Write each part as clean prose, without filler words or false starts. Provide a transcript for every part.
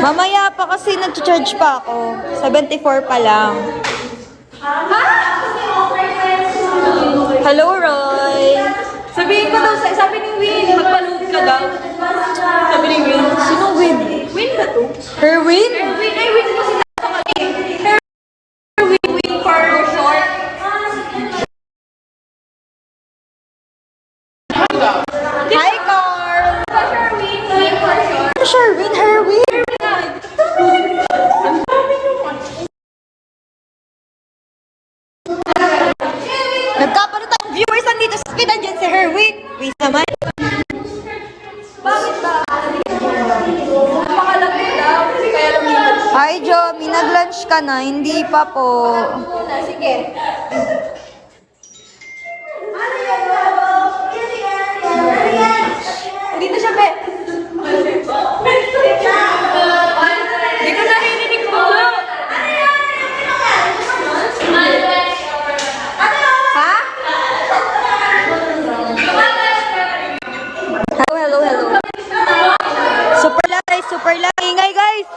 Mamaya pa kasi nag-charge pa ako. 74 pa lang. Hello, Roy. Sabihin ko daw, sabi ni Win, magpa-load ka daw. Sabi ni Win. Sino Win? Win ba to? Herwin? Win, ay Win ko sila sa kanya. Win for short. Hi, Carl. Win for short. Sherwin, Herwin. Nagkapalit tayong viewers nandito sa kita dyan si Herwin. Please naman. Bakit ba? Napakalag ko daw. Kaya lumipat. Hi, Jomi. Nag-lunch ka na? Hindi pa po. Sige. Dito siya, Be. Hindi ko narinig mo. Ha? Hello, hello, hello. Super live, super live. Ingay, guys.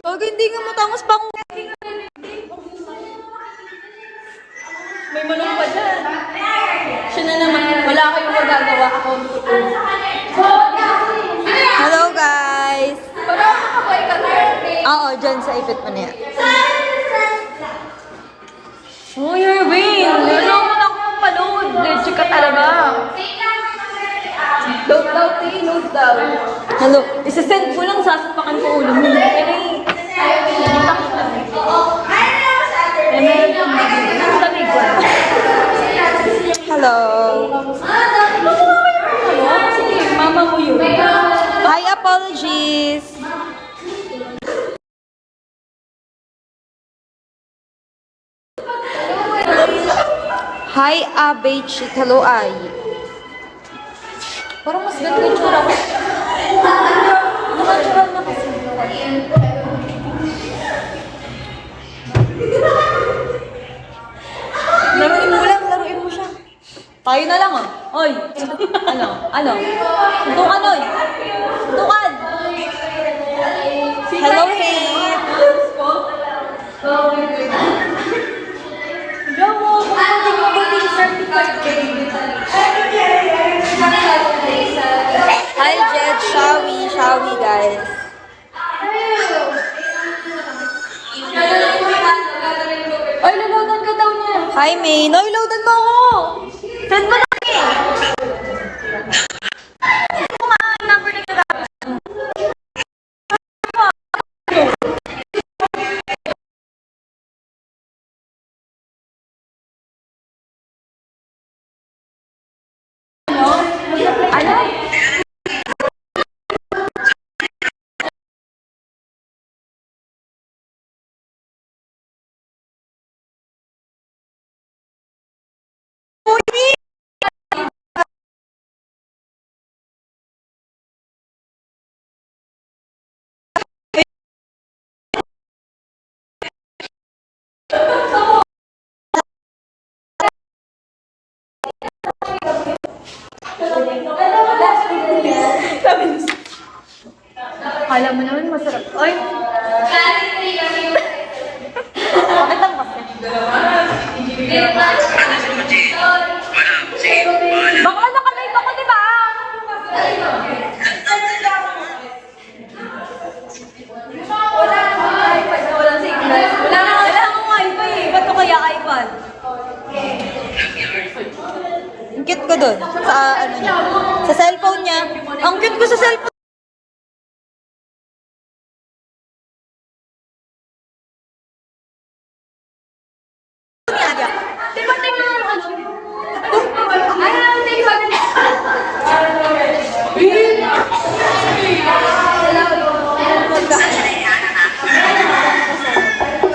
Huwag hindi nga matangos pang... May manong pa dyan. Siya na naman. Wala kayong magagawa. Ako. Hello, guys. Parang makabay ka na. Oo, dyan sa ipit mo na yan. Oh, you're Win. Ano mo na akong palood. Legit ka talaga. Load daw, load daw. Hello. Isasend ko lang, sasapakan ko ulo mo. Hello. Sige, mama mo yun. Hi, apologies. Hi, Abe Chick. Hello, Ay. Parang mas ganda yung tsura ko. Natural na kasi. Laruin mo lang, laruin mo siya. Tayo na lang ah. Oy! Ano? Ano? Tuntukan oy! Tuntukan! Hello, hey. Bravo! Kung mabuting certified Hi, Jed. Shawi, guys. Ay, lalodan ka daw niya. Hi, May. No, loadan mo ako. Send mo na eh. Ano? Kala mo naman masarap. Oy! Bakit ang basta? Baka nakalive ako, di ba? Wala akong iPad na walang signal. Wala akong wifi eh. Ba't ko kaya iPad? Ang cute ko dun. Sa ano niya. Sa cellphone niya. Ang cute ko sa cellphone. Di ba tingnan mo ano? Ay, tingnan mo.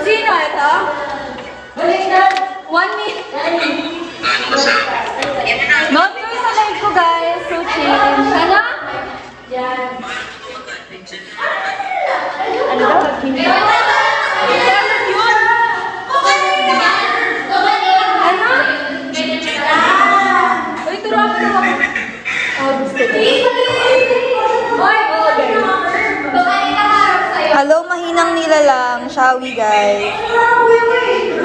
Sino ito? Baliktad. 1 minute. Not ko sa live ko, guys. So chill. Ano? Ano daw? Hindi. Ano? Shawi, guys.